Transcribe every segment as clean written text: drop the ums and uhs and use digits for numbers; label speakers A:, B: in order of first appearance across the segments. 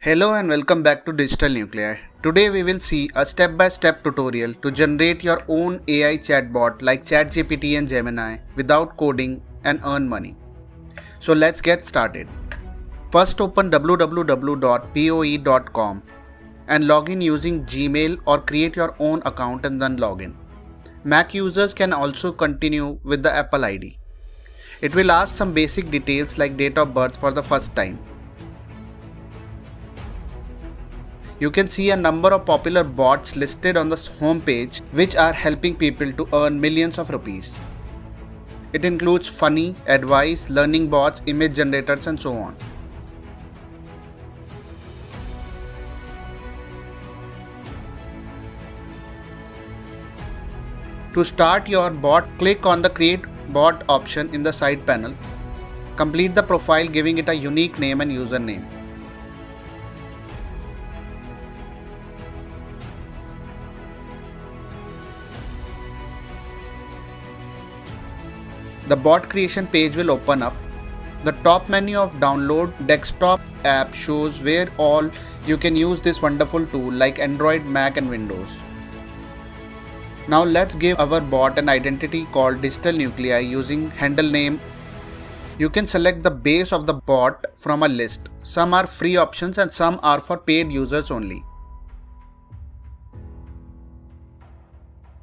A: Hello and welcome back to Digital Nuclei. Today we will see a step-by-step tutorial to generate your own AI chatbot like ChatGPT and Gemini without coding and earn money. So let's get started. First open www.poe.com and log in using Gmail or create your own account and then log in. Mac users can also continue with the Apple ID. It will ask some basic details like date of birth for the first time. You can see a number of popular bots listed on the home page which are helping people to earn millions of rupees. It includes funny, advice, learning bots, image generators and so on. To start your bot, click on the Create Bot option in the side panel. Complete the profile giving it a unique name and username. The bot creation page will open up. The top menu of Download Desktop app shows where all you can use this wonderful tool like Android, Mac and Windows. Now let's give our bot an identity called Digital Nuclei using handle name. You can select the base of the bot from a list. Some are free options and some are for paid users only.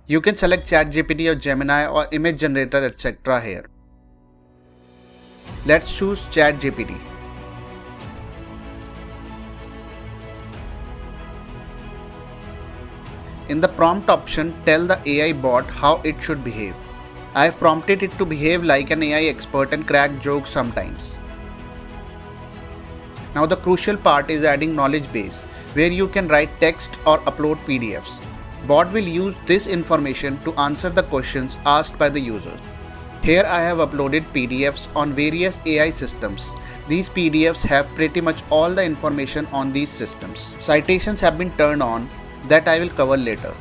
A: You can select ChatGPT or Gemini or image generator etc. here. Let's choose ChatGPT. In the prompt option, tell the AI bot how it should behave. I have prompted it to behave like an AI expert and crack jokes sometimes. Now the crucial part is adding knowledge base, where you can write text or upload PDFs. Bot will use this information to answer the questions asked by the users. Here I have uploaded PDFs on various AI systems. These PDFs have pretty much all the information on these systems. Citations have been turned on that I will cover later.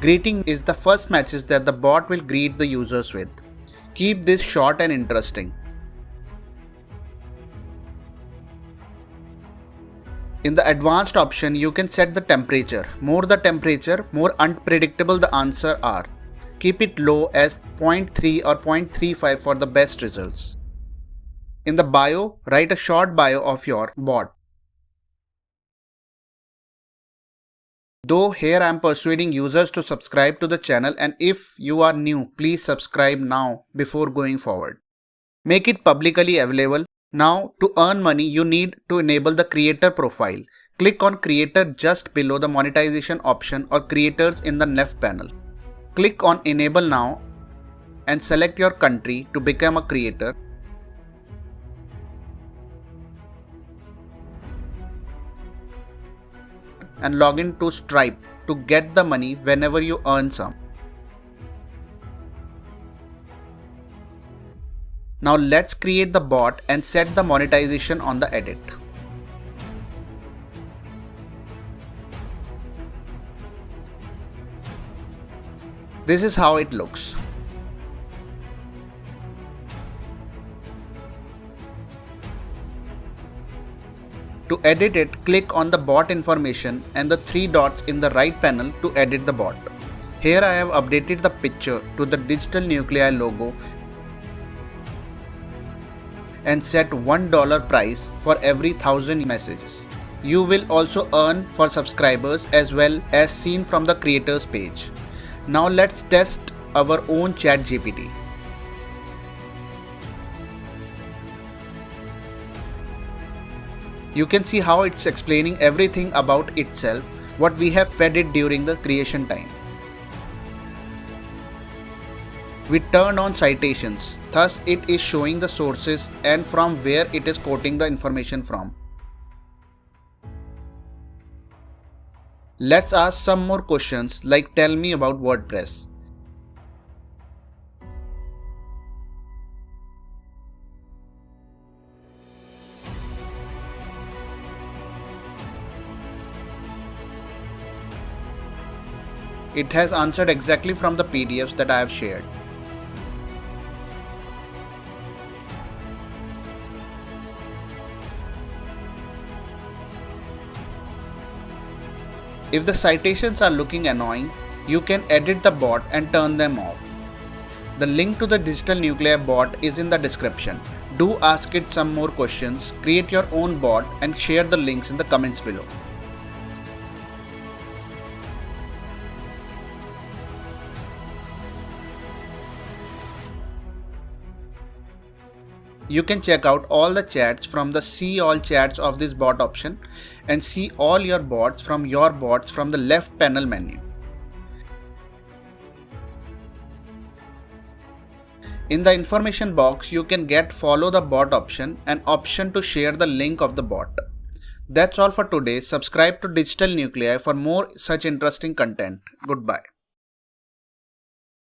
A: Greeting is the first message that the bot will greet the users with. Keep this short and interesting. In the advanced option, you can set the temperature. More the temperature, more unpredictable the answer are. Keep it low as 0.3 or 0.35 for the best results. In the bio, write a short bio of your bot. Though here I am persuading users to subscribe to the channel, and if you are new, please subscribe now before going forward. Make it publicly available. Now to earn money, you need to enable the creator profile. Click on creator just below the monetization option or creators in the left panel. Click on enable now and select your country to become a creator. And log in to Stripe to get the money whenever you earn some. Now let's create the bot and set the monetization on the edit. This is how it looks. To edit it, click on the bot information and the three dots in the right panel to edit the bot. Here I have updated the picture to the Digital Nuclei logo and set $1 price for every 1000 messages. You will also earn for subscribers as well as seen from the creators page. Now let's test our own ChatGPT. You can see how it's explaining everything about itself, what we have fed it during the creation time. We turn on citations, thus it is showing the sources and from where it is quoting the information from. Let's ask some more questions like tell me about WordPress. It has answered exactly from the PDFs that I have shared. If the citations are looking annoying, you can edit the bot and turn them off. The link to the digital Nucleii bot is in the description. Do ask it some more questions, create your own bot and share the links in the comments below. You can check out all the chats from the see all chats of this bot option and see all your bots from the left panel menu. In the information box, you can get follow the bot option and option to share the link of the bot. That's all for today. Subscribe to Digital Nucleii for more such interesting content. Goodbye.